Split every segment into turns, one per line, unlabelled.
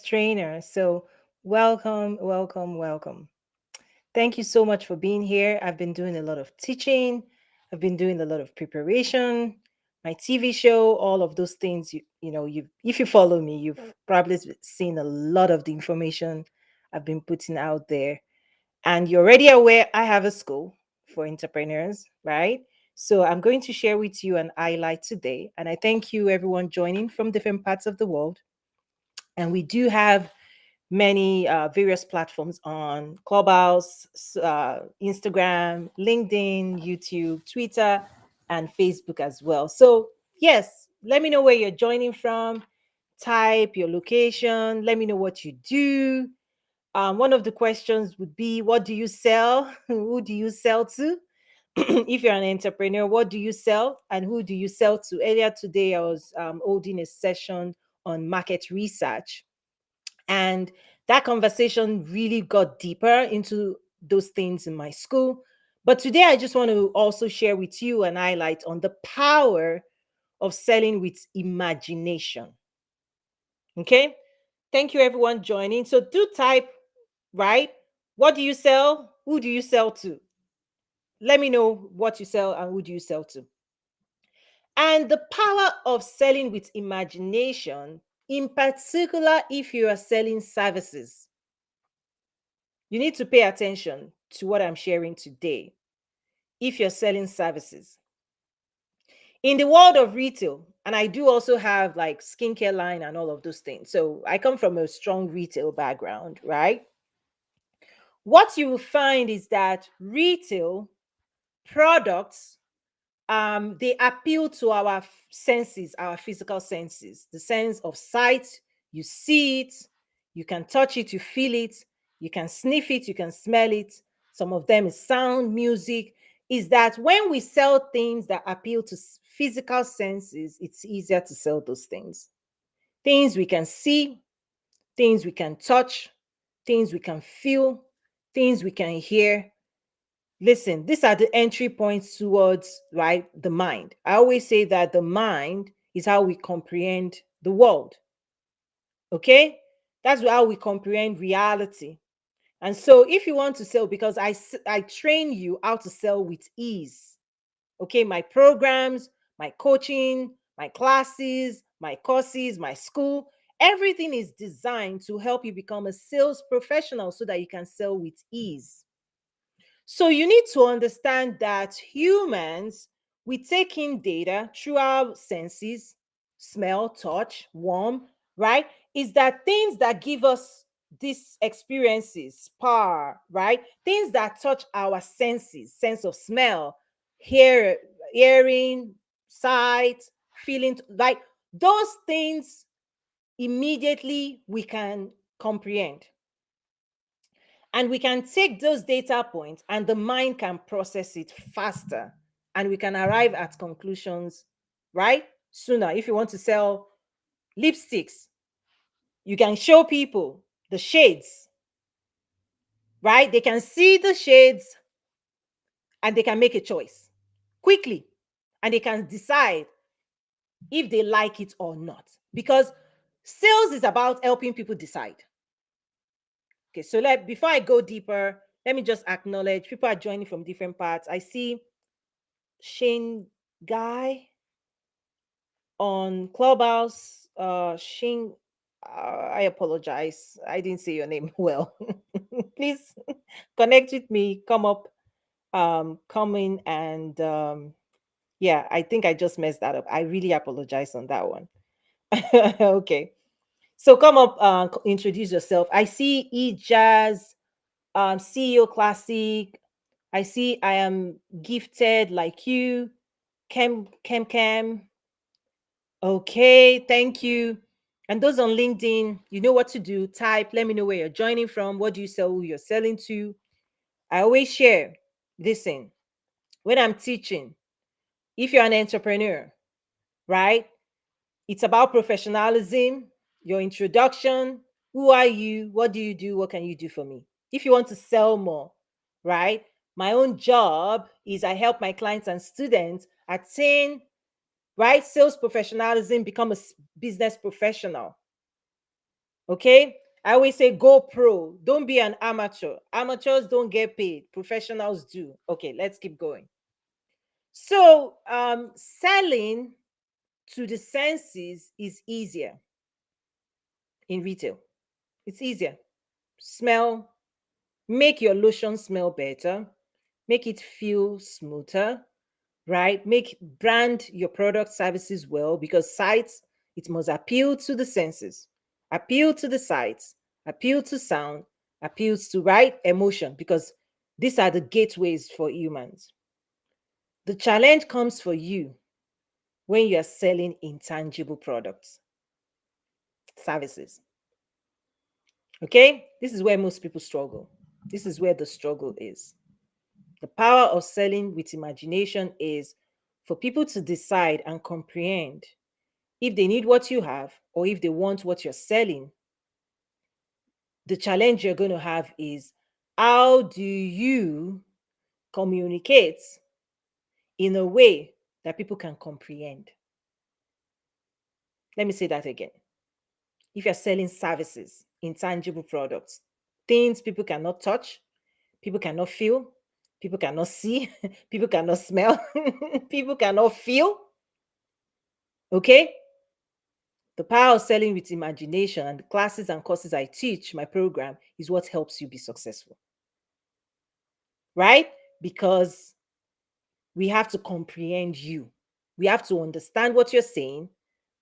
trainer. So, welcome, welcome, welcome. Thank you so much for being here. I've been doing a lot of teaching, I've been doing a lot of preparation, my TV show, all of those things. You if you follow me, you've probably seen a lot of the information I've been putting out there. And you're already aware I have a school for entrepreneurs, right? So I'm going to share with you an highlight today. And I thank you, everyone, joining from different parts of the world. And we do have many various platforms on Clubhouse, Instagram, LinkedIn, YouTube, Twitter, and Facebook as well. So, yes, let me know where you're joining from. Type your location. Let me know what you do. One of the questions would be, what do you sell? Who do you sell to? If you're an entrepreneur, what do you sell and who do you sell to? Earlier today, I was holding a session on market research, and that conversation really got deeper into those things in my school. But today, I just want to also share with you and highlight on the power of selling with imagination. Okay. Thank you, everyone, joining. So do type, right? What do you sell? Who do you sell to? Let me know what you sell and who do you sell to. And the power of selling with imagination, in particular, if you are selling services, you need to pay attention to what I'm sharing today. If you're selling services in the world of retail, and I do also have like skincare line and all of those things. So I come from a strong retail background, right? What you will find is that retail products, they appeal to our senses, our physical senses, the sense of sight. You see it, you can touch it, you feel it, you can sniff it, you can smell it. Some of them is sound, music. Is that when we sell things that appeal to physical senses, it's easier to sell those things. Things we can see, things we can touch, things we can feel, things we can hear. Listen, these are the entry points towards, right, the mind. I always say that the mind is how we comprehend the world. Okay? That's how we comprehend reality. And so if you want to sell, because I train you how to sell with ease. Okay, my programs, my coaching, my classes, my courses, my school, everything is designed to help you become a sales professional so that you can sell with ease. So you need to understand that humans, we take in data through our senses, smell, touch, warm, right? Is that things that give us these experiences, power, right? Things that touch our senses, sense of smell, hear, hearing, sight, feeling, like those things immediately we can comprehend. And we can take those data points and the mind can process it faster and we can arrive at conclusions, right? Sooner. If you want to sell lipsticks, you can show people the shades, right? They can see the shades and they can make a choice quickly and they can decide if they like it or not, because sales is about helping people decide. Okay, so before I go deeper, let me just acknowledge people are joining from different parts. I see Shane Guy on Clubhouse. Shane, I apologize. I didn't say your name well. Please connect with me. Come up, come in, and yeah, I think I just messed that up. I really apologize on that one. Okay, so come up, introduce yourself. I see Jazz, CEO Classic. I see I am gifted like you. Cam. Okay, thank you. And those on LinkedIn, you know what to do. Type, let me know where you're joining from. What do you sell? Who you're selling to? I always share. Listen, when I'm teaching, if you're an entrepreneur, right? It's about professionalism, your introduction. Who are you? What do you do? What can you do for me? If you want to sell more, right? My own job is I help my clients and students attain, right, sales professionalism, become a business professional. Okay. I always say go pro. Don't be an amateur. Amateurs don't get paid. Professionals do. Okay, let's keep going. So, selling to the senses is easier in retail. It's easier. Smell, make your lotion smell better, make it feel smoother, right? Make brand your product services well, because sights, it must appeal to the senses, appeal to the sights, appeal to sound, appeals to right emotion, because these are the gateways for humans. The challenge comes for you when you are selling intangible products, services. Okay? This is where most people struggle. This is where the struggle is. The power of selling with imagination is for people to decide and comprehend if they need what you have or if they want what you're selling. The challenge you're going to have is, how do you communicate in a way that people can comprehend? Let me say that again. If you're selling services, intangible products, things people cannot touch, people cannot feel, people cannot see, people cannot smell, people cannot feel, okay? The power of selling with imagination and the classes and courses I teach, my program, is what helps you be successful, right? Because we have to comprehend you. We have to understand what you're saying.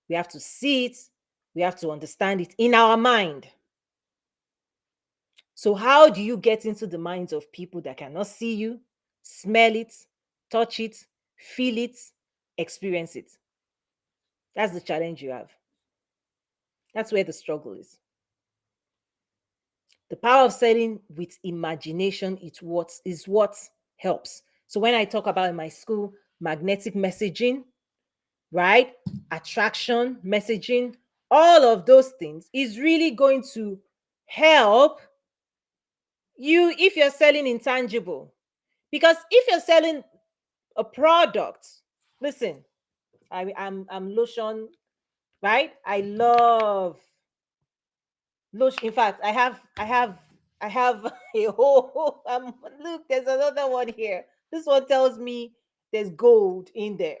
We have to see it. We have to understand it in our mind. So, how do you get into the minds of people that cannot see you, smell it, touch it, feel it, experience it? That's the challenge you have. That's where the struggle is. The power of selling with imagination is what helps. So when I talk about in my school magnetic messaging, right? Attraction messaging, all of those things is really going to help you if you're selling intangible. Because if you're selling a product, listen, I'm lotion, right? I love lotion. In fact, I have a whole look, there's another one here. This one tells me there's gold in there.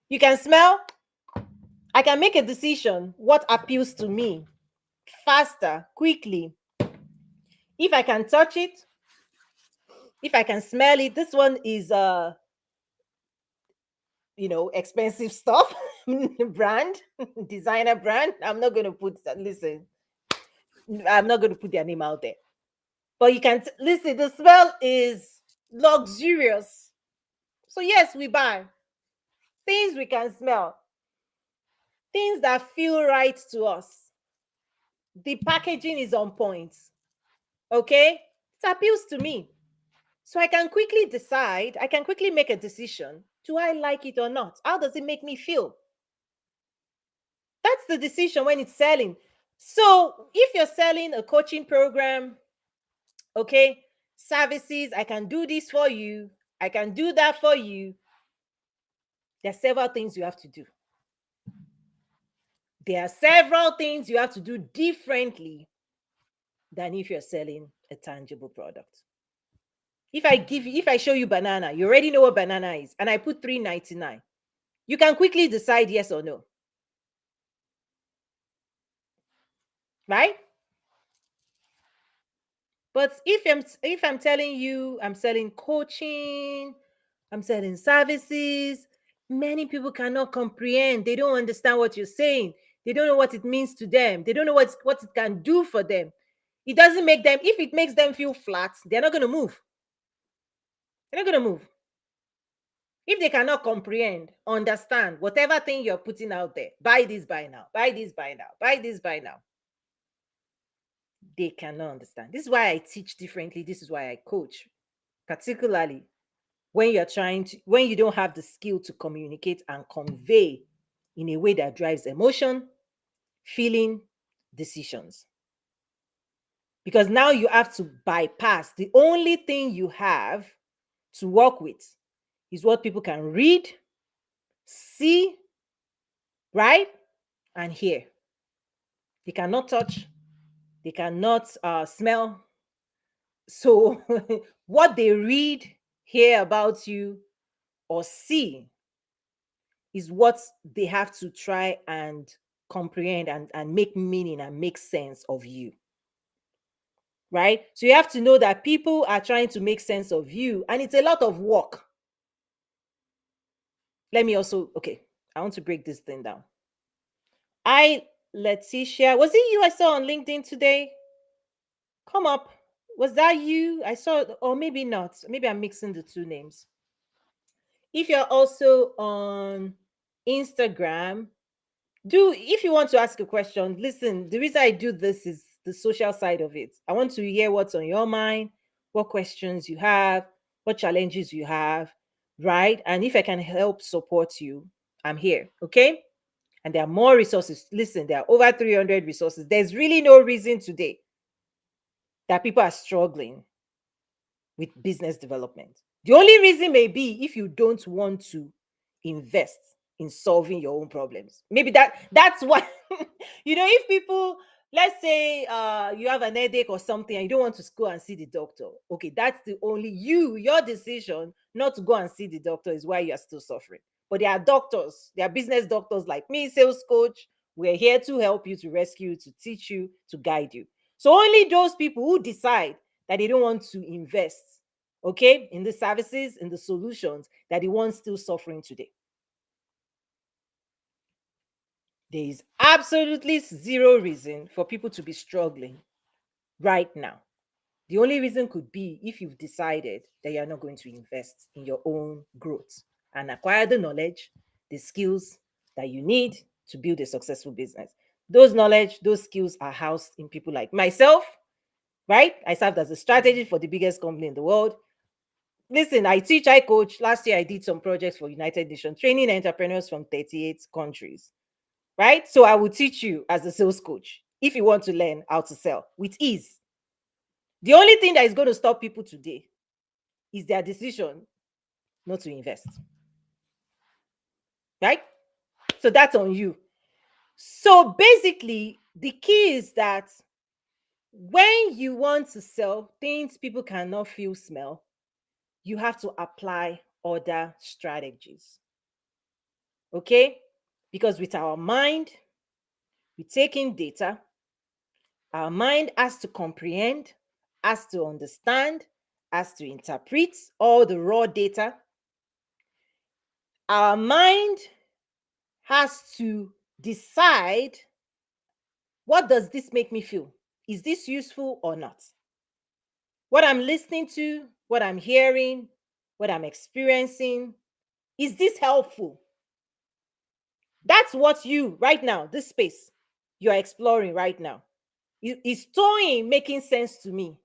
You can smell. I can make a decision what appeals to me faster, quickly. If I can touch it, if I can smell it. This one is expensive stuff, brand, designer brand. I'm not going to put that. Listen, I'm not going to put their name out there. But you can listen, the smell is luxurious. So, yes, we buy things we can smell, things that feel right to us. The packaging is on point. Okay? It appeals to me. So I can quickly decide, I can quickly make a decision. Do I like it or not? How does it make me feel? That's the decision when it's selling. So if you're selling a coaching program, okay, services, I can do this for you, I can do that for you. There are several things you have to do. There are several things you have to do differently than if you're selling a tangible product. If I show you banana, you already know what banana is, and I put 3.99, you can quickly decide yes or no. Right? But if I'm telling you I'm selling coaching, I'm selling services, many people cannot comprehend. They don't understand what you're saying. They don't know what it means to them. They don't know what it can do for them. It doesn't make them, if it makes them feel flat, they're not going to move. They're not going to move. If they cannot comprehend, understand whatever thing you're putting out there, buy this, buy now, buy this, buy now, buy this, buy now, they cannot understand. This is why I teach differently. This is why I coach, particularly when you don't have the skill to communicate and convey in a way that drives emotion, feeling, decisions. Because now you have to bypass the only thing you have to work with is what people can read, see, right? And hear. They cannot touch, they cannot smell. So, what they read, hear about you, or see is what they have to try and comprehend and make meaning and make sense of you, right? So, you have to know that people are trying to make sense of you, and it's a lot of work. Let me also, okay, I want to break this thing down. Letitia, was it you I saw on LinkedIn today? Come up. Was that you? I saw, or maybe not. Maybe I'm mixing the two names. If you're also on Instagram, do if you want to ask a question, listen, the reason I do this is the social side of it. I want to hear what's on your mind, what questions you have, what challenges you have, right? And if I can help support you, I'm here. Okay. And there are more resources. Listen, there are over 300 resources. There's really no reason today that people are struggling with business development. The only reason may be if you don't want to invest in solving your own problems. Maybe that's why if people, let's say you have an headache or something and you don't want to go and see the doctor. Okay, that's the only your decision not to go and see the doctor is why you are still suffering. But there are doctors, there are business doctors like me, sales coach. We're here to help you, to rescue you, to teach you, to guide you. So only those people who decide that they don't want to invest, okay, in the services, in the solutions, that they want still suffering today. There is absolutely zero reason for people to be struggling right now. The only reason could be if you've decided that you're not going to invest in your own growth and acquire the knowledge, the skills that you need to build a successful business. Those knowledge, those skills are housed in people like myself, right? I served as a strategist for the biggest company in the world. Listen, I teach, I coach. Last year, I did some projects for United Nations, training entrepreneurs from 38 countries, right? So I will teach you as a sales coach if you want to learn how to sell with ease. The only thing that is going to stop people today is their decision not to invest, right? So that's on you. So basically, the key is that when you want to sell things people cannot feel, smell, you have to apply other strategies. Okay? Because with our mind, we take in data, our mind has to comprehend, has to understand, has to interpret all the raw data. Our mind has to decide, what does this make me feel? Is this useful or not? What I'm listening to, what I'm hearing, what I'm experiencing, is this helpful? That's what you, right now, this space you're exploring right now. Is Toyin making sense to me?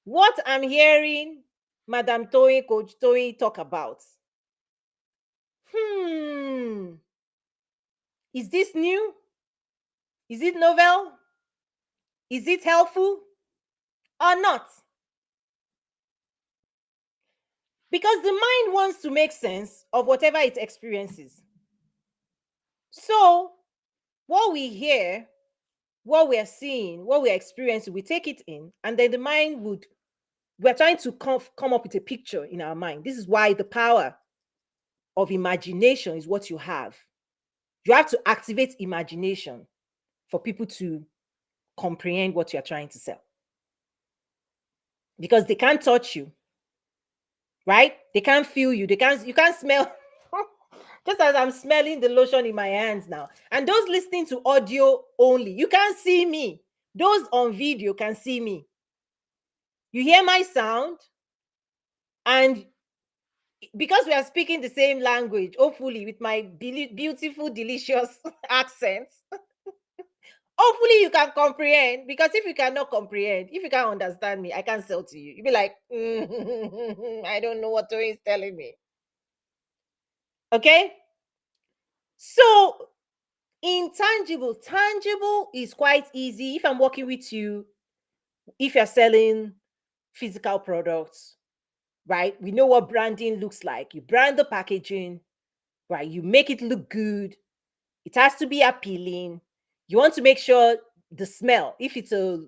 What I'm hearing Madam Toyin, Coach Toyin talk about. Is this new? Is it novel? Is it helpful or not? Because the mind wants to make sense of whatever it experiences. So, what we hear, what we're seeing, what we're experiencing, we take it in, and then the mind we're trying to come up with a picture in our mind. This is why the power of imagination is what you have. You have to activate imagination for people to comprehend what you're trying to sell. Because they can't touch you, right? They can't feel you. You can't smell. Just as I'm smelling the lotion in my hands now. And those listening to audio only, you can't see me. Those on video can see me. You hear my sound, and because we are speaking the same language, hopefully with my beautiful, delicious accent, hopefully you can comprehend. Because if you cannot comprehend, if you can't understand me, I can't sell to you. You'll be like, I don't know what Tori is telling me. Okay? So tangible is quite easy. If I'm working with you, if you're selling physical products, right? We know what branding looks like. You brand the packaging, right? You make it look good. It has to be appealing. You want to make sure the smell, if it's a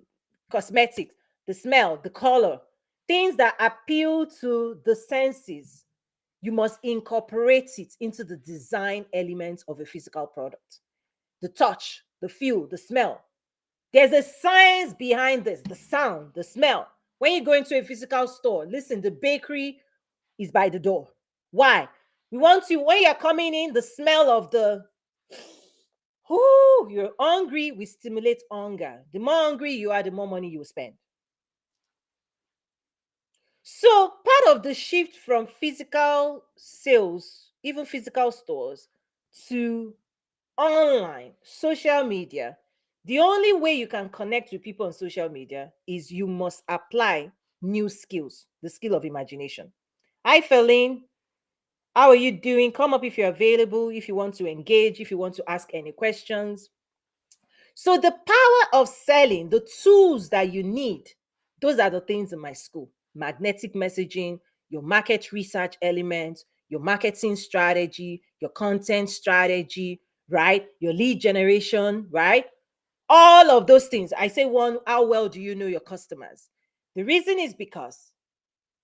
cosmetic, the smell, the color, things that appeal to the senses, you must incorporate it into the design elements of a physical product. The touch, the feel, the smell. There's a science behind this, the sound, the smell. When you go into a physical store, listen, the bakery is by the door. Why? We want to, when you're coming in, the smell of the, you're hungry, we stimulate hunger. The more hungry you are, the more money you spend. So part of the shift from physical sales, even physical stores, to online, social media, the only way you can connect with people on social media is you must apply new skills, the skill of imagination. Hi, Feline. How are you doing? Come up if you're available, if you want to engage, if you want to ask any questions. So, the power of selling, the tools that you need, those are the things in my school: magnetic messaging, your market research elements, your marketing strategy, your content strategy, right? Your lead generation, right? All of those things. I say, one, how well do you know your customers? The reason is because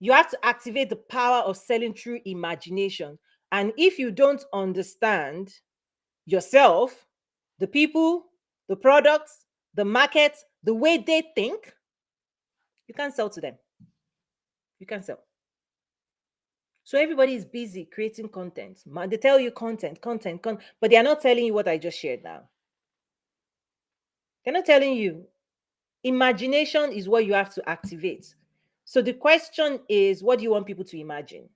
you have to activate the power of selling through imagination. And if you don't understand yourself, the people, the products, the market, the way they think, you can't sell to them. You can't sell. So everybody is busy creating content. They tell you content, but they are not telling you what I just shared now. They're not telling you. Imagination is what you have to activate. So the question is, what do you want people to imagine?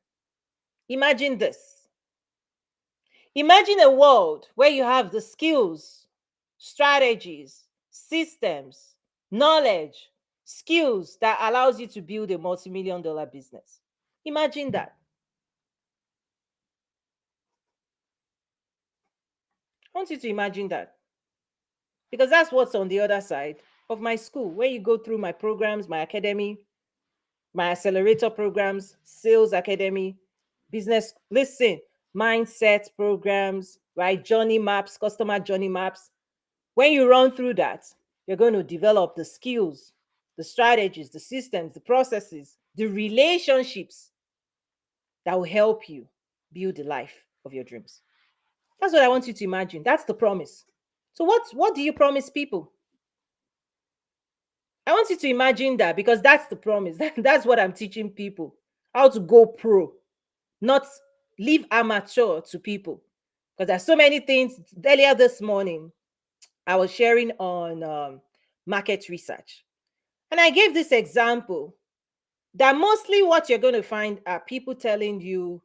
Imagine this. Imagine a world where you have the skills, strategies, systems, knowledge, skills that allows you to build a multi-million dollar business. Imagine that. I want you to imagine that, because that's what's on the other side of my school. When you go through my programs, my academy, my accelerator programs, sales academy, business, listen, mindset programs, right? Journey maps, customer journey maps. When you run through that, you're going to develop the skills, the strategies, the systems, the processes, the relationships that will help you build the life of your dreams. That's what I want you to imagine. That's the promise. So what do you promise people? I want you to imagine that, because that's the promise. That's what I'm teaching people. How to go pro, not leave amateur to people. Because there's so many things. Earlier this morning, I was sharing on market research. And I gave this example that mostly what you're going to find are people telling you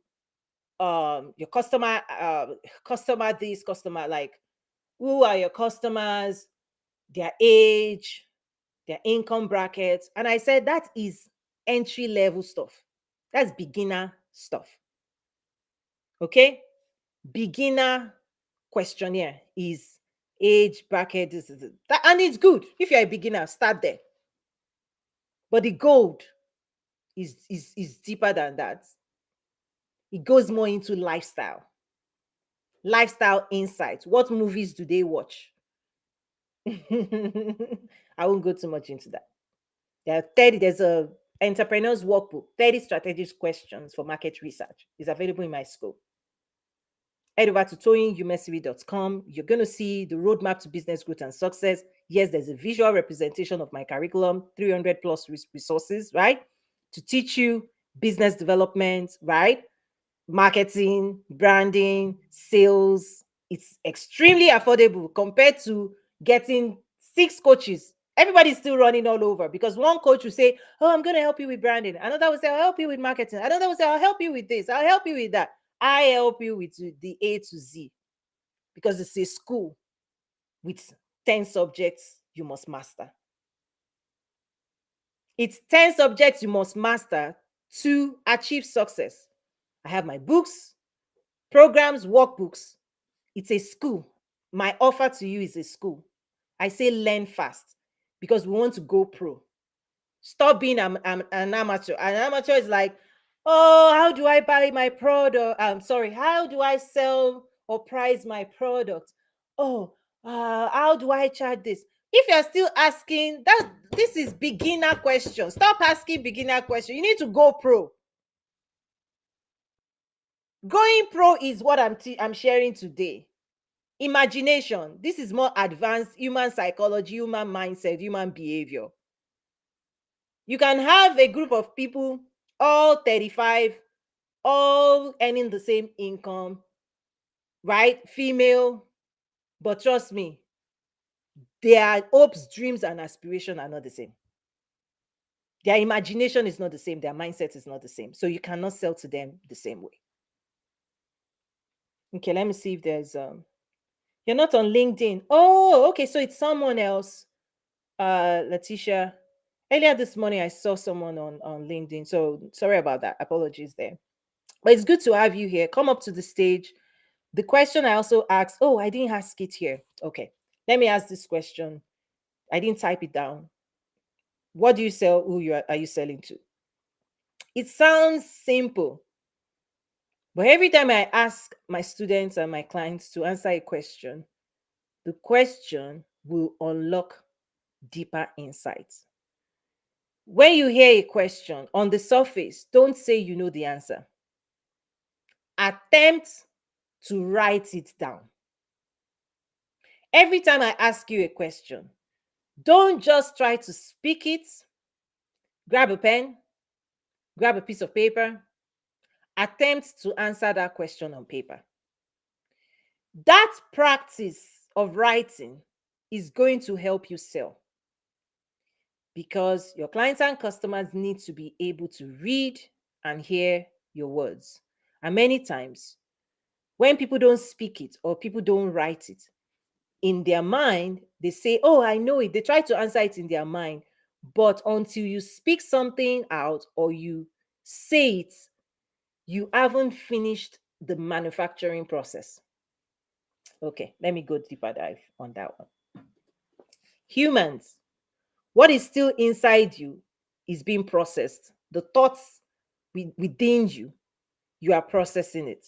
your customer this, customer like, who are your customers, their age, their income brackets. And I said that is entry level stuff. That's beginner stuff. Okay? Beginner questionnaire is age bracket, that, and it's good. If you're a beginner, start there. But the gold is deeper than that. It goes more into lifestyle insights. What movies do they watch? I won't go too much into that. There's a entrepreneur's workbook, 30 strategic questions for market research. Is available in my school. Head over to toyinumesivi.com. You're going to see the roadmap to business growth and success. Yes, there's a visual representation of my curriculum, 300 plus resources, right? To teach you business development, right? Marketing, branding, sales. It's extremely affordable compared to getting 6 coaches. Everybody's still running all over, because one coach will say, oh, I'm going to help you with branding. Another will say, I'll help you with marketing. Another will say, I'll help you with this. I'll help you with that. I help you with the A to Z, because it's a school with 10 subjects you must master. It's 10 subjects you must master to achieve success. I have my books, programs, workbooks. It's a school. My offer to you is a school. I say learn fast, because we want to go pro. Stop being an amateur. An amateur is like, oh, how do I buy my product? I'm sorry, how do I sell or price my product? Oh, how do I charge this? If you're still asking that, this is beginner question. Stop asking beginner question. You need to go pro. Going pro is what I'm sharing today. Imagination. This is more advanced human psychology, human mindset, human behavior. You can have a group of people, all 35, all earning the same income, right? Female, but trust me, their hopes, dreams, and aspiration are not the same. Their imagination is not the same. Their mindset is not the same. So you cannot sell to them the same way. Okay, let me see if there's you're not on LinkedIn. Oh, okay. So it's someone else. Letitia. Earlier this morning, I saw someone on LinkedIn. So sorry about that. Apologies there. But it's good to have you here. Come up to the stage. The question I also asked, oh, I didn't ask it here. Okay. Let me ask this question. I didn't type it down. What do you sell? Who are you selling to? It sounds simple, but every time I ask my students and my clients to answer a question, the question will unlock deeper insights. When you hear a question on the surface, don't say you know the answer. Attempt to write it down. Every time I ask you a question, don't just try to speak it. Grab a pen, grab a piece of paper, attempt to answer that question on paper. That practice of writing is going to help you sell because your clients and customers need to be able to read and hear your words. And many times, when people don't speak it or people don't write it, in their mind, they say, oh, I know it. They try to answer it in their mind. But until you speak something out or you say it, you haven't finished the manufacturing process. Okay, let me go deeper dive on that one. Humans, what is still inside you is being processed. The thoughts within you, you are processing it.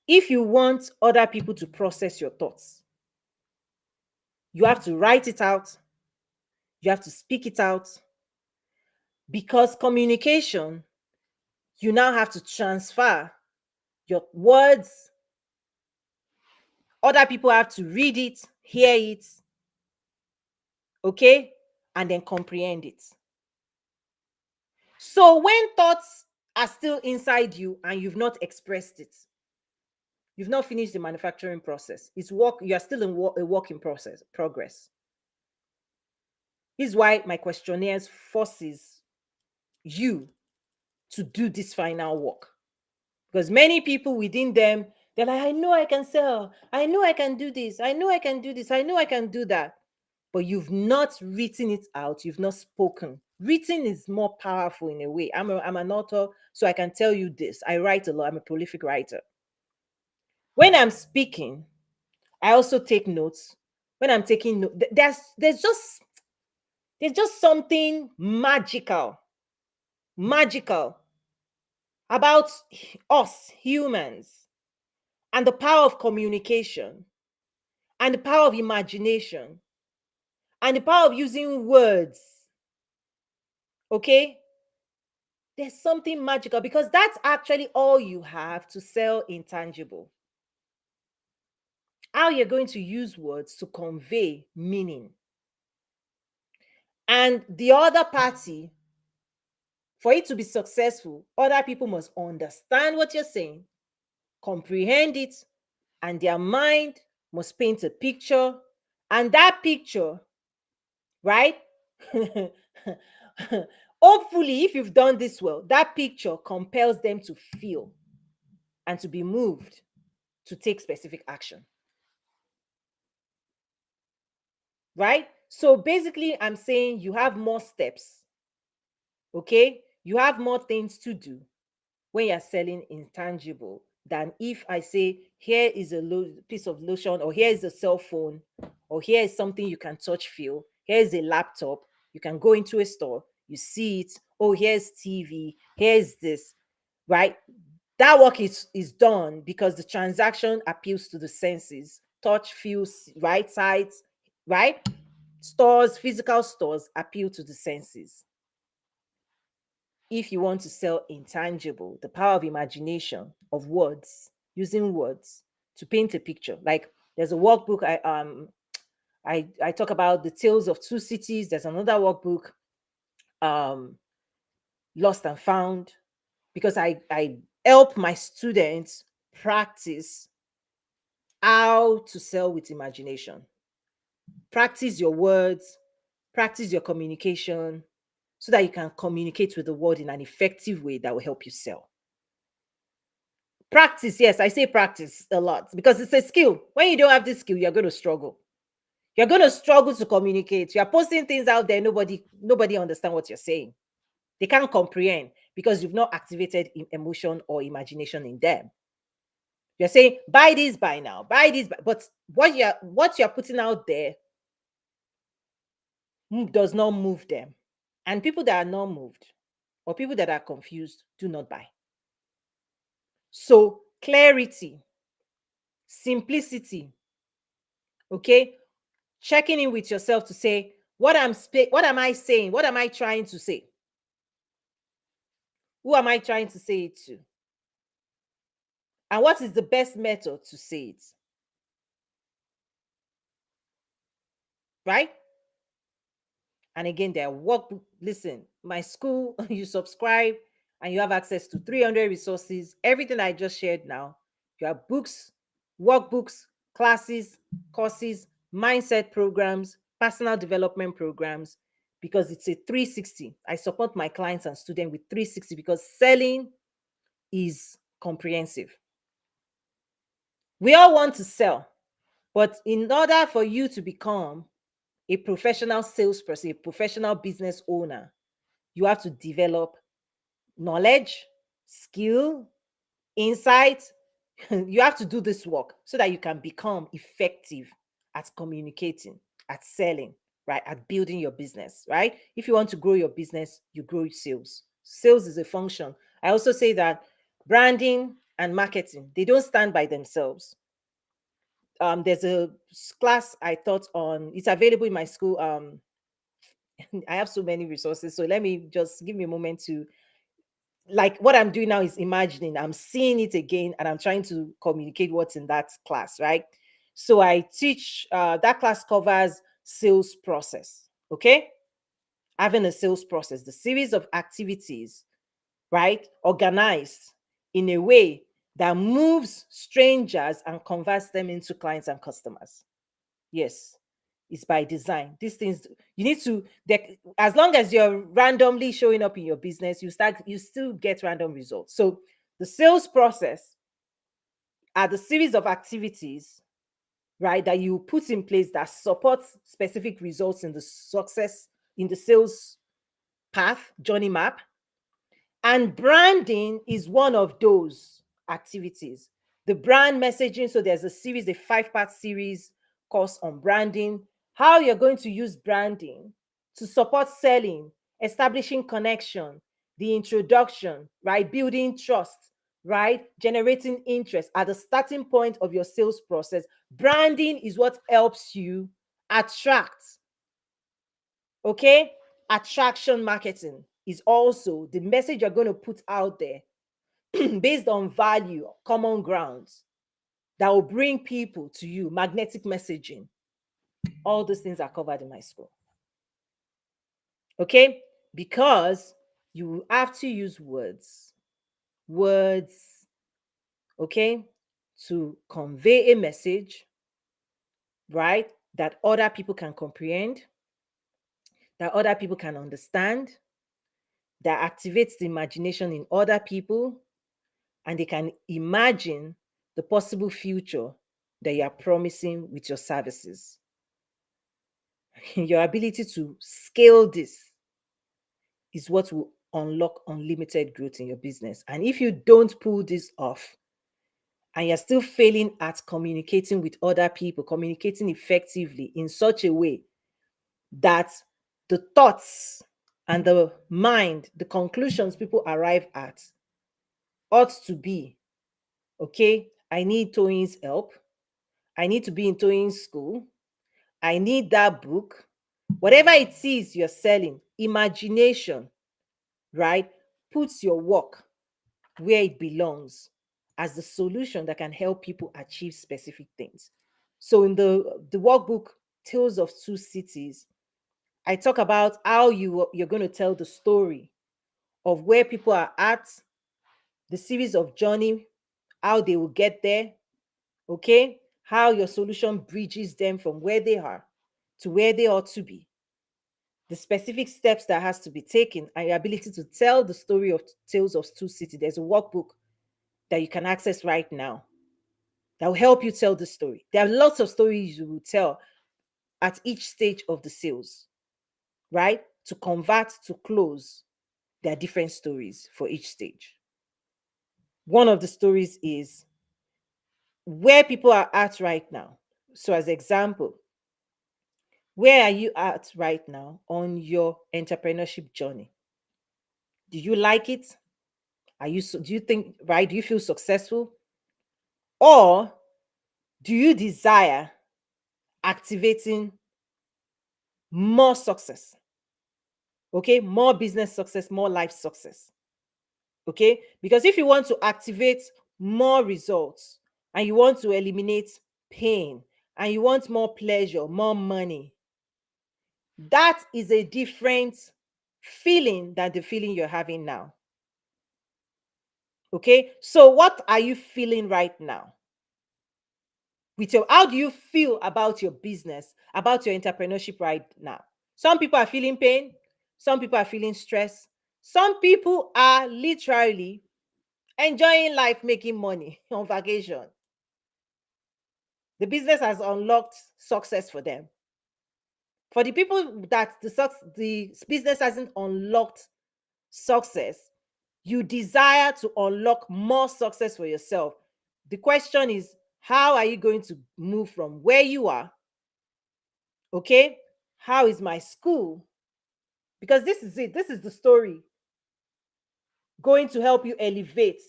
If you want other people to process your thoughts, you have to write it out, you have to speak it out, because communication, you now have to transfer your words. Other people have to read it, hear it, okay, and then comprehend it. So when thoughts are still inside you and you've not expressed it, you've not finished the manufacturing process. It's work, you are still in a work in progress. This is why my questionnaires forces you to do this final work. Because many people within them, they're like, I know I can sell. I know I can do this. I know I can do this. I know I can do that. But you've not written it out. You've not spoken. Written is more powerful in a way. I'm an author, so I can tell you this. I write a lot. I'm a prolific writer. When I'm speaking, I also take notes. When I'm taking notes, there's just something magical about us humans and the power of communication and the power of imagination and the power of using words. Okay? There's something magical because that's actually all you have to sell intangible. How you're going to use words to convey meaning. And the other party, for it to be successful, other people must understand what you're saying, comprehend it, and their mind must paint a picture. And that picture, right? Hopefully, if you've done this well, that picture compels them to feel and to be moved to take specific action. Right? So basically, I'm saying you have more steps. Okay? You have more things to do when you're selling intangible than if I say, here is a piece of lotion, or here is a cell phone, or here is something you can touch, feel. Here's a laptop. You can go into a store, you see it. Oh, here's TV. Here's this, right? That work is done because the transaction appeals to the senses touch, feel, right? Sight, right? Stores, physical stores appeal to the senses. If you want to sell intangible, the power of imagination, of words, using words to paint a picture. Like there's a workbook I talk about the tales of two cities. There's another workbook, um, Lost and Found, because I help my students practice how to sell with imagination. Practice your words, practice your communication so that you can communicate with the world in an effective way that will help you sell. Practice, yes, I say practice a lot because it's a skill. When you don't have this skill, you're going to struggle. You're going to struggle to communicate. You're posting things out there, nobody understand what you're saying. They can't comprehend because you've not activated emotion or imagination in them. You're saying, buy this, buy now, buy this, but what you're putting out there does not move them. And people that are not moved or people that are confused do not buy. So clarity, simplicity, okay? Checking in with yourself to say, what am I saying? What am I trying to say? Who am I trying to say it to? And what is the best method to say it? Right? And again, there are workbook. Listen, my school, you subscribe and you have access to 300 resources. Everything I just shared now, you have books, workbooks, classes, courses, mindset programs, personal development programs, because it's a 360. I support my clients and students with 360 because selling is comprehensive. We all want to sell, but in order for you to become a professional salesperson, a professional business owner, you have to develop knowledge, skill, insight. You have to do this work so that you can become effective at communicating, at selling, right? At building your business, right? If you want to grow your business, you grow sales. Sales is a function. I also say that branding and marketing, they don't stand by themselves. There's a class I taught on, it's available in my school. I have so many resources. So let me just give me a moment to, like, what I'm doing now is imagining, I'm seeing it again, and I'm trying to communicate what's in that class, right? So I teach, that class covers sales process, okay? Having a sales process, the series of activities, right? Organized in a way that moves strangers and converts them into clients and customers. Yes, it's by design. These things you need to, as long as you're randomly showing up in your business, you still get random results. So the sales process are the series of activities, right, that you put in place that supports specific results in the success in the sales path, journey map. And branding is one of those activities. The brand messaging, so there's a series, a 5-part series course on branding, how you're going to use branding to support selling, establishing connection, the introduction, right? Building trust, right? Generating interest at the starting point of your sales process. Branding is what helps you attract, okay? Attraction marketing is also the message you're going to put out there based on value, common grounds that will bring people to you, magnetic messaging. All those things are covered in my school. Okay? Because you have to use words, okay, to convey a message, right, that other people can comprehend, that other people can understand, that activates the imagination in other people, and they can imagine the possible future that you are promising with your services. Your ability to scale this is what will unlock unlimited growth in your business. And if you don't pull this off and you're still failing at communicating with other people, communicating effectively in such a way that the thoughts and the mind, the conclusions people arrive at ought to be, okay, I need Tony's help. I need to be in towing school. I need that book. Whatever it is you're selling, imagination, right, puts your work where it belongs as the solution that can help people achieve specific things. So in the workbook Tales of Two Cities, I talk about how you're going to tell the story of where people are at, the series of journey, how they will get there, okay? How your solution bridges them from where they are to where they ought to be, the specific steps that has to be taken, and your ability to tell the story of Tales of Two Cities. There's a workbook that you can access right now that will help you tell the story. There are lots of stories you will tell at each stage of the sales, right? To convert to close, there are different stories for each stage. One of the stories is where people are at right now. So, as example, where are you at right now on your entrepreneurship journey? Do you like it? Do you think, right? Do you feel successful? Or do you desire activating more success? Okay, more business success, more life success. Okay, because if you want to activate more results and you want to eliminate pain and you want more pleasure, more money, that is a different feeling than the feeling you're having now. Okay, so what are you feeling right now? With your, how do you feel about your business, about your entrepreneurship right now? Some people are feeling pain, some people are feeling stress, some people are literally enjoying life, making money on vacation. The business has unlocked success for them. For the people that the business hasn't unlocked success, you desire to unlock more success for yourself. The question is, how are you going to move from where you are? Okay, how is my school? Because this is it, this is the story going to help you elevate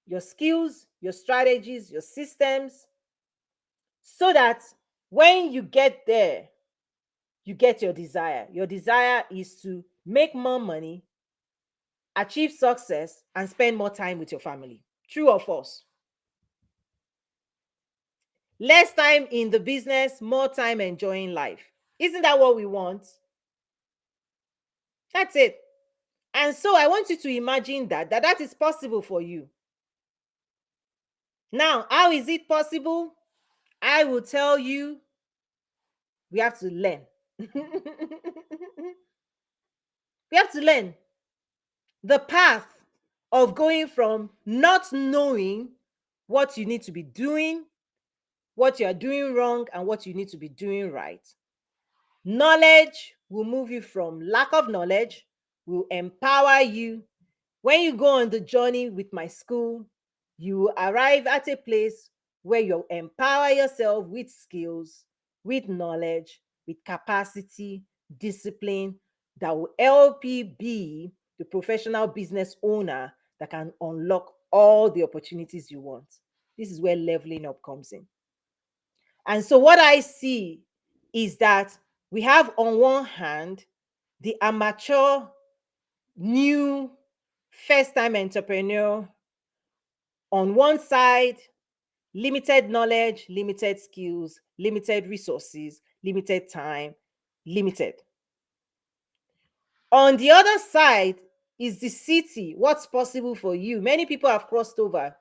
your skills, your strategies, your systems, so that when you get there, you get your desire. Your desire is to make more money, achieve success, and spend more time with your family. True or false? Less time in the business, more time enjoying life. Isn't that what we want? That's it. And so I want you to imagine that is possible for you. Now, how is it possible? I will tell you, we have to learn. We have to learn the path of going from not knowing what you need to be doing, what you are doing wrong, and what you need to be doing right. Knowledge will move you from lack of knowledge, will empower you. When you go on the journey with my school, you will arrive at a place where you empower yourself with skills, with knowledge, with capacity, discipline that will help you be the professional business owner that can unlock all the opportunities you want. This is where leveling up comes in. And so, what I see is that we have, on one hand, the amateur, new, first time entrepreneur. On one side, limited knowledge, limited skills, limited resources, limited time, limited. On the other side is the city, what's possible for you. Many people have crossed over,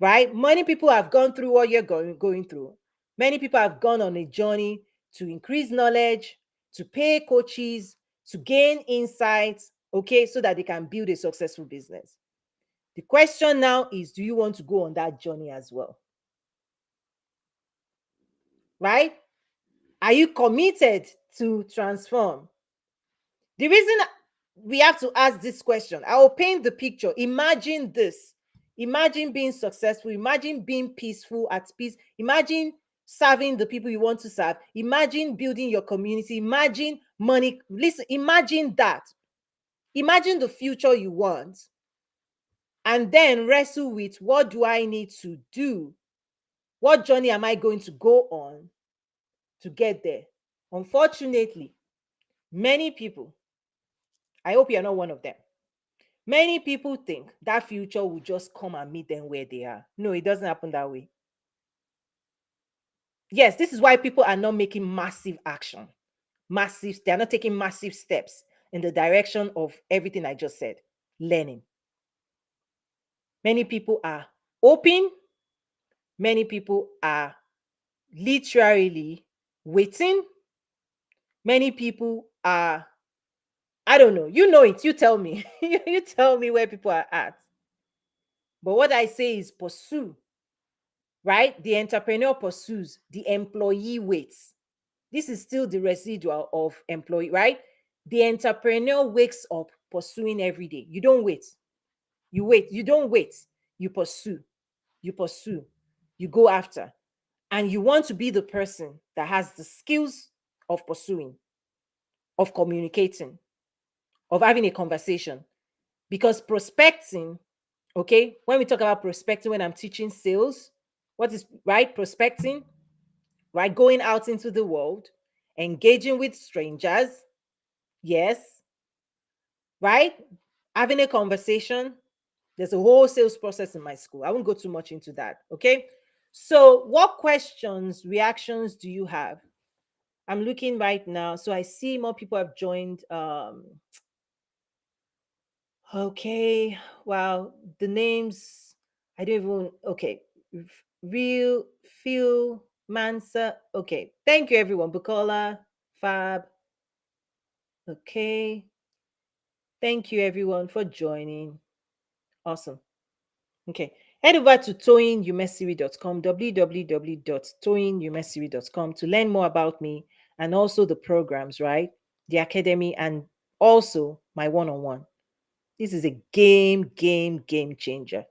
right? Many people have gone through what you're going through. Many people have gone on a journey to increase knowledge, to pay coaches, to gain insights, okay, so that they can build a successful business. The question now is, do you want to go on that journey as well? Right? Are you committed to transform? The reason we have to ask this question, I will paint the picture. Imagine this. Imagine being successful. Imagine being peaceful, at peace. Imagine serving the people you want to serve. Imagine building your community. Imagine money. Listen, imagine that. Imagine the future you want. And then wrestle with, what do I need to do What journey am I going to go on to get there? Unfortunately, many people, I hope you're not one of them. Many people think that future will just come and meet them where they are. No, it doesn't happen that way. Yes, this is why people are not making massive action. They're not taking massive steps in the direction of everything I just said. Learning. Many people are open, many people are literally waiting. Many people are, I don't know, you know it, you tell me. You tell me where people are at. But what I say is pursue, right? The entrepreneur pursues, the employee waits. This is still the residual of employee, right? The entrepreneur wakes up pursuing every day. You don't wait. You wait. You don't wait. You pursue. You pursue. You go after. And you want to be the person that has the skills of pursuing, of communicating, of having a conversation. Because prospecting, okay, when we talk about prospecting, when I'm teaching sales, what is right? Prospecting, right? Going out into the world, engaging with strangers, yes, right? Having a conversation. There's a whole sales process in my school. I won't go too much into that. Okay. So, what questions, reactions do you have? I'm looking right now. So, I see more people have joined. Okay. Wow. The names, I don't even. Okay. Real, Phil, Mansa. Okay. Thank you, everyone. Bukola, Fab. Okay. Thank you, everyone, for joining. Awesome. Okay. Head over to toyinumesiri.com, www.toyinumesiri.com to learn more about me and also the programs, right? The academy and also my one on one. This is a game changer.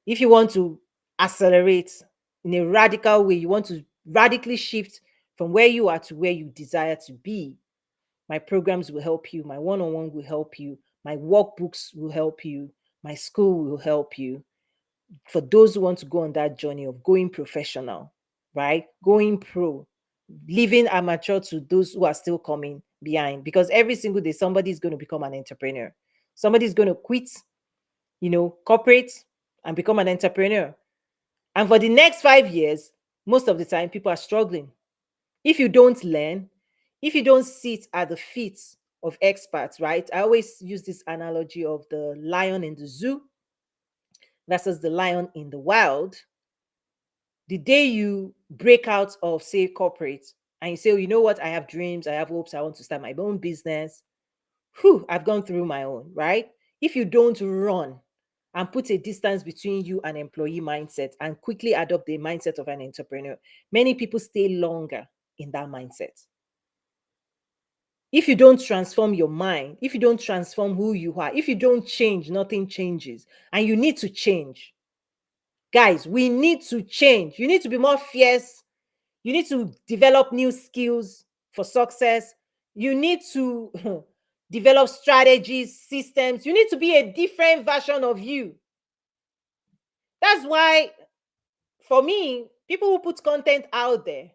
If you want to accelerate in a radical way, you want to radically shift from where you are to where you desire to be, my programs will help you, my one on one will help you, my workbooks will help you, my school will help you for those who want to go on that journey of going professional, right? Going pro, leaving amateur to those who are still coming behind. Because every single day, somebody is going to become an entrepreneur. Somebody's going to quit, corporate and become an entrepreneur. And for the next 5 years, most of the time, people are struggling. If you don't learn, if you don't sit at the feet of experts, right? I always use this analogy of the lion in the zoo versus the lion in the wild. The day you break out of, say, corporate and you say, oh, you know what, I have dreams, I have hopes, I want to start my own business. Whew, I've gone through my own, right? If you don't run and put a distance between you and employee mindset and quickly adopt the mindset of an entrepreneur, many people stay longer in that mindset. If you don't transform your mind, if you don't transform who you are, if you don't change, nothing changes. And you need to change. Guys, we need to change. You need to be more fierce. You need to develop new skills for success. You need to develop strategies, systems. You need to be a different version of you. That's why, for me, people who put content out there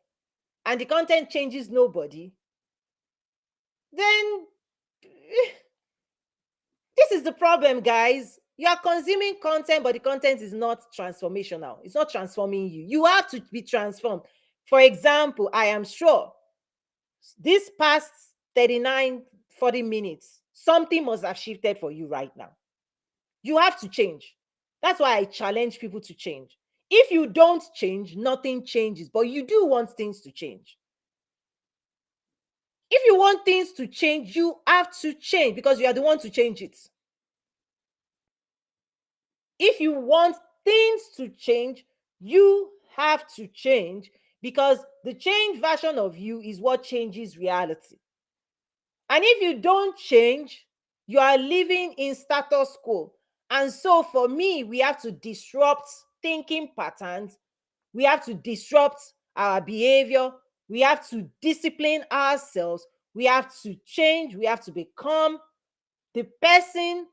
and the content changes nobody, then this is the problem, guys. You are consuming content, but the content is not transformational. It's not transforming you. You have to be transformed. For example, I am sure this past 39, 40 minutes, something must have shifted for you right now. You have to change. That's why I challenge people to change. If you don't change, nothing changes, but you do want things to change. If you want things to change, you have to change because you are the one to change it. If you want things to change, you have to change because the changed version of you is what changes reality. And if you don't change, you are living in status quo. And so for me, we have to disrupt thinking patterns. We have to disrupt our behavior. We have to discipline ourselves. We have to change. We have to become the person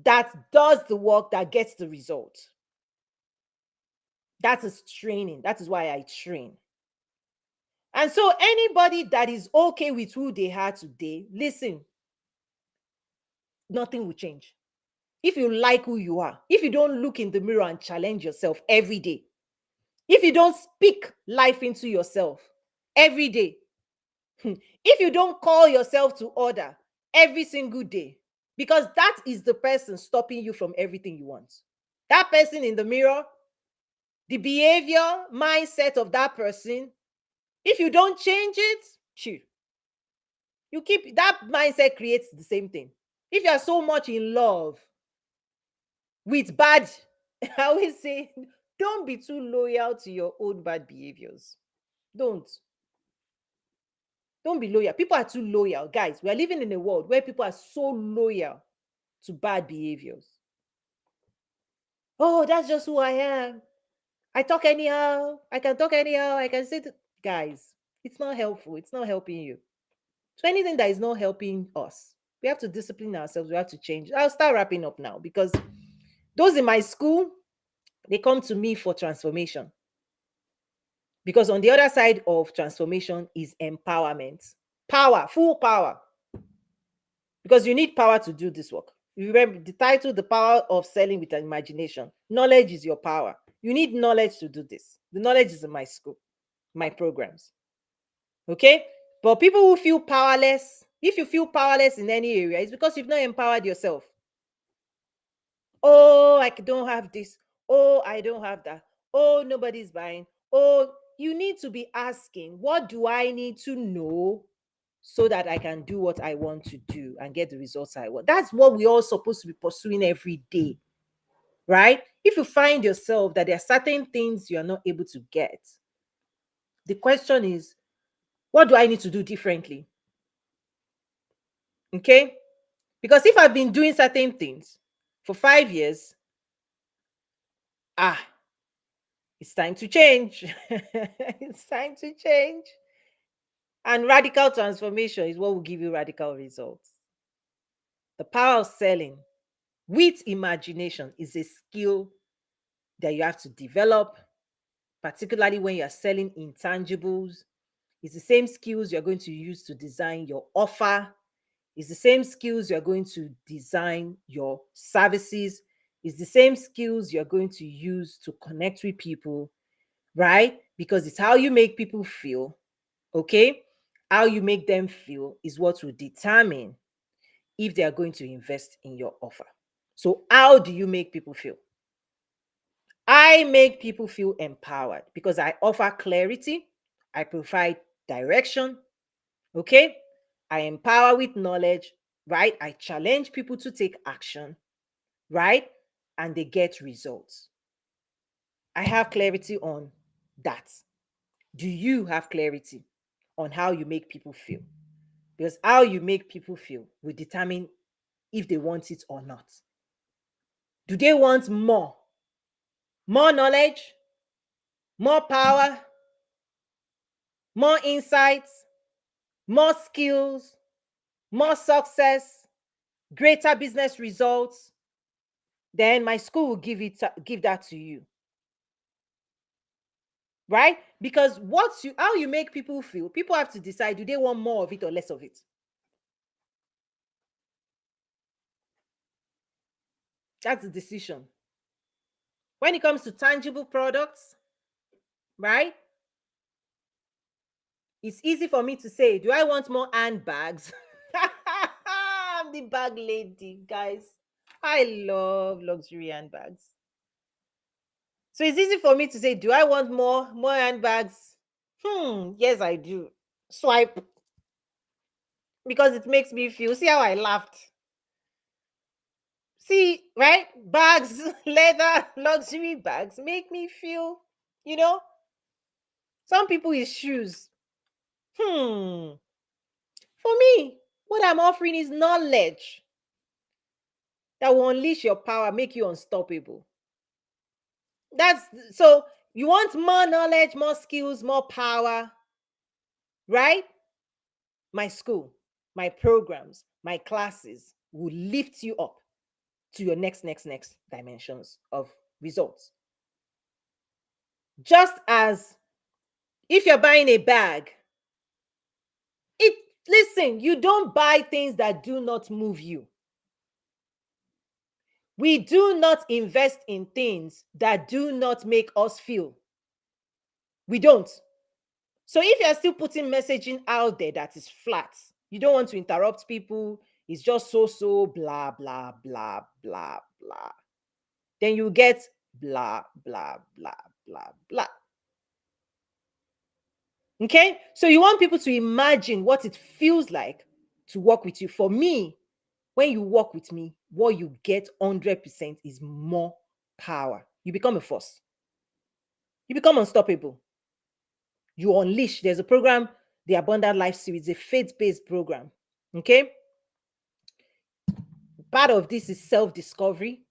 that does the work that gets the result. That is training. That is why I train. And so anybody that is okay with who they are today, listen, nothing will change. If you like who you are, if you don't look in the mirror and challenge yourself every day, if you don't speak life into yourself every day, if you don't call yourself to order every single day, because that is the person stopping you from everything you want. That person in the mirror, the behavior, mindset of that person, if you don't change it, shoot, you keep that mindset creates the same thing. If you are so much in love with bad, I always say, don't be too loyal to your own bad behaviors. Don't. Don't be loyal. People are too loyal. Guys, we are living in a world where people are so loyal to bad behaviors. Oh, that's just who I am. I talk anyhow. I can talk anyhow. I can say, guys, it's not helpful. It's not helping you. So anything that is not helping us, we have to discipline ourselves. We have to change. I'll start wrapping up now because those in my school, they come to me for transformation. Because on the other side of transformation is empowerment. Power, full power. Because you need power to do this work. You remember the title, The Power of Selling with an Imagination. Knowledge is your power. You need knowledge to do this. The knowledge is in my school, my programs. Okay? But people who feel powerless, if you feel powerless in any area, it's because you've not empowered yourself. Oh, I don't have this. Oh, I don't have that. Oh, nobody's buying. Oh, you need to be asking, what do I need to know so that I can do what I want to do and get the results I want? That's what we're all supposed to be pursuing every day, right? If you find yourself that there are certain things you are not able to get, the question is, what do I need to do differently? Okay? Because if I've been doing certain things for 5 years, ah, it's time to change. It's time to change. And radical transformation is what will give you radical results. The power of selling with imagination is a skill that you have to develop, particularly when you're selling intangibles. It's the same skills you're going to use to design your offer. It's the same skills you're going to design your services. It's the same skills you're going to use to connect with people, right? Because it's how you make people feel, okay? How you make them feel is what will determine if they are going to invest in your offer. So, how do you make people feel? I make people feel empowered because I offer clarity, I provide direction, okay? I empower with knowledge, right? I challenge people to take action, right? And they get results. I have clarity on that. Do you have clarity on how you make people feel? Because how you make people feel will determine if they want it or not. Do they want more? More knowledge, more power, more insights, more skills, more success, greater business results? Then my school will give that to you. Right? Because how you make people feel, people have to decide, do they want more of it or less of it? That's the decision. When it comes to tangible products, right? It's easy for me to say, do I want more handbags? I'm the bag lady, guys. I love luxury handbags. So it's easy for me to say, do I want more handbags? Yes, I do. Swipe, because it makes me feel. See how I laughed. See, right? Bags, leather, luxury bags make me feel, you know, some people is shoes. For me, what I'm offering is knowledge that will unleash your power, make you unstoppable. That's so you want more knowledge, more skills, more power, right? My school, my programs, my classes will lift you up to your next dimensions of results. Just as if you're buying a bag, it listen, you don't buy things that do not move you. We do not invest in things that do not make us feel. We don't. So if you're still putting messaging out there that is flat, you don't want to interrupt people, it's just so blah blah blah blah blah. Then you get blah blah blah blah blah. Okay? So you want people to imagine what it feels like to work with you. For me, when you work with me, what you get 100% is more power. You become a force. You become unstoppable. You unleash. There's a program, the Abundant Life Series, a faith-based program. Okay? Part of this is self-discovery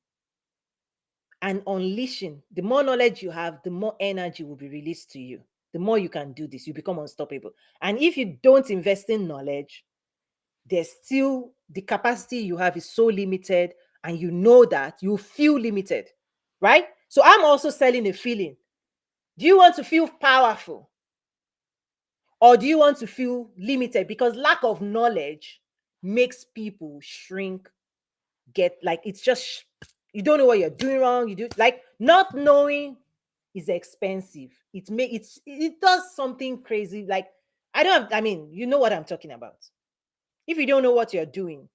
and unleashing. The more knowledge you have, the more energy will be released to you. The more you can do this, you become unstoppable. And if you don't invest in knowledge, there's still the capacity you have is so limited, and you know that you feel limited, right? So I'm also selling a feeling. Do you want to feel powerful, or do you want to feel limited? Because lack of knowledge makes people shrink, get like it's just you don't know what you're doing wrong. You do like not knowing is expensive. It does something crazy. Like I mean, you know what I'm talking about. If you don't know what you're doing,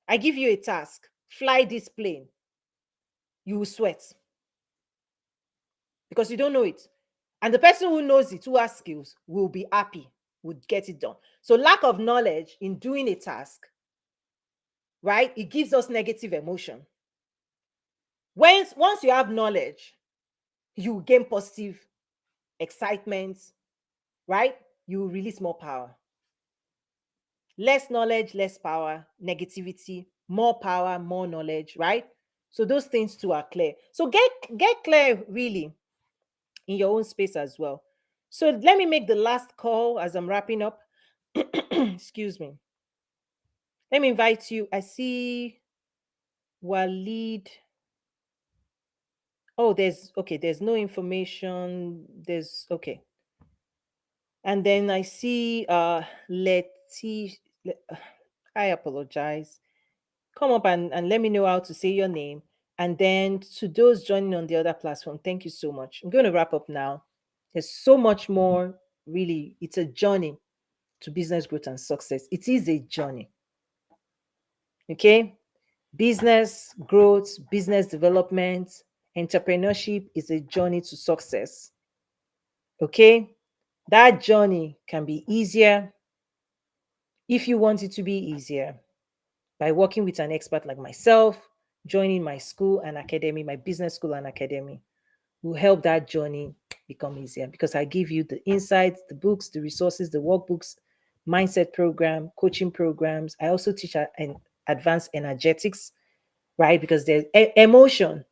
I give you a task, fly this plane, you will sweat because you don't know it. And the person who knows it, who has skills, will be happy, would get it done. So lack of knowledge in doing a task, right? It gives us negative emotion. Once you have knowledge, you gain positive excitement, right? You will release more power. Less knowledge, less power, negativity, more power, more knowledge, right? So those things too are clear. So get clear really in your own space as well. So let me make the last call as I'm wrapping up. Excuse me. Let me invite you. I see Walid. Oh, there's okay, there's no information. There's okay. And then I see Letty. I apologize. Come up and let me know how to say your name. And then to those joining on the other platform, thank you so much. I'm going to wrap up now. There's so much more, really. It's a journey to business growth and success. It is a journey. Okay? Business growth, business development, entrepreneurship is a journey to success. Okay? That journey can be easier if you want it to be easier by working with an expert like myself, joining my school and academy, my business school and academy will help that journey become easier because I give you the insights, the books, the resources, the workbooks, mindset program, coaching programs. I also teach an advanced energetics, right? Because there's emotion.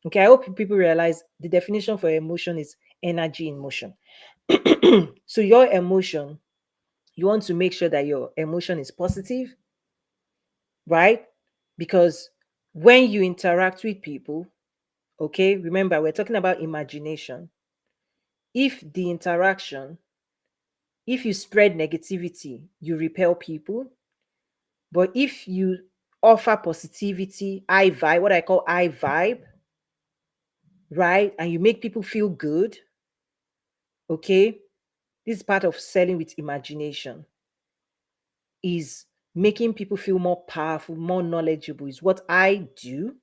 Okay, I hope people realize the definition for emotion is energy in motion. So your emotion, you want to make sure that your emotion is positive, right? Because when you interact with people, okay, remember we're talking about imagination. If the interaction, if you spread negativity, you repel people. But if you offer positivity, I vibe, what I call I vibe, right? And you make people feel good, okay? This is part of selling with imagination, is making people feel more powerful, more knowledgeable, is what I do.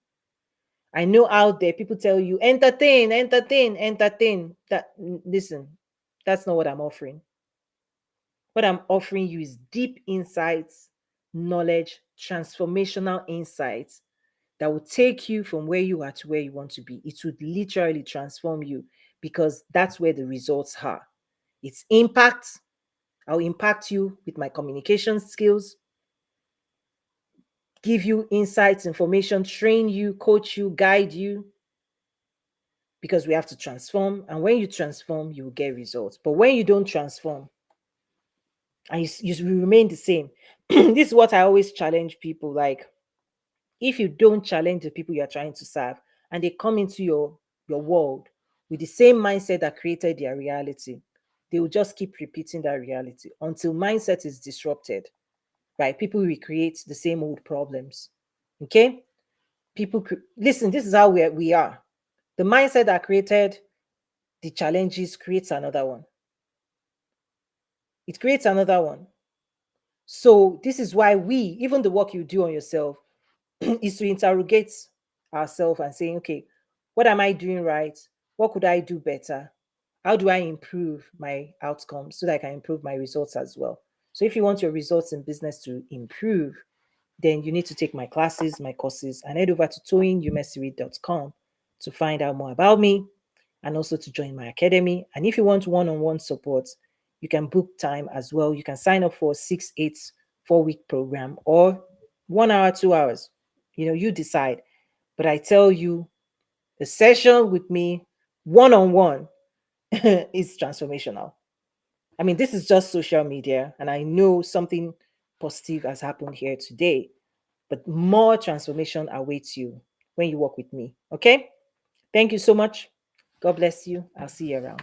I know out there people tell you entertain, entertain, entertain. Listen, that's not what I'm offering. What I'm offering you is deep insights, knowledge, transformational insights that will take you from where you are to where you want to be. It would literally transform you because that's where the results are. It's impact. I'll impact you with my communication skills, give you insights, information, train you, coach you, guide you, because we have to transform. And when you transform, you will get results. But when you don't transform and you remain the same, this is what I always challenge people. Like, if you don't challenge the people you're trying to serve and they come into your world with the same mindset that created their reality, they will just keep repeating that reality until mindset is disrupted, right? People recreate the same old problems. Okay? Listen, this is how we are. The mindset that created the challenges creates another one. It creates another one. So this is why even the work you do on yourself, is to interrogate ourselves and saying, okay, what am I doing right? What could I do better? How do I improve my outcomes so that I can improve my results as well? So if you want your results in business to improve, then you need to take my classes, my courses, and head over to toyinumesiri.com to find out more about me and also to join my academy. And if you want one-on-one support, you can book time as well. You can sign up for 6, 8, 4 week program or 1 hour, 2 hours. You decide. But I tell you, the session with me one-on-one is transformational. I mean, this is just social media, and I know something positive has happened here today, but more transformation awaits you when you work with me. Okay? Thank you so much. God bless you. I'll see you around.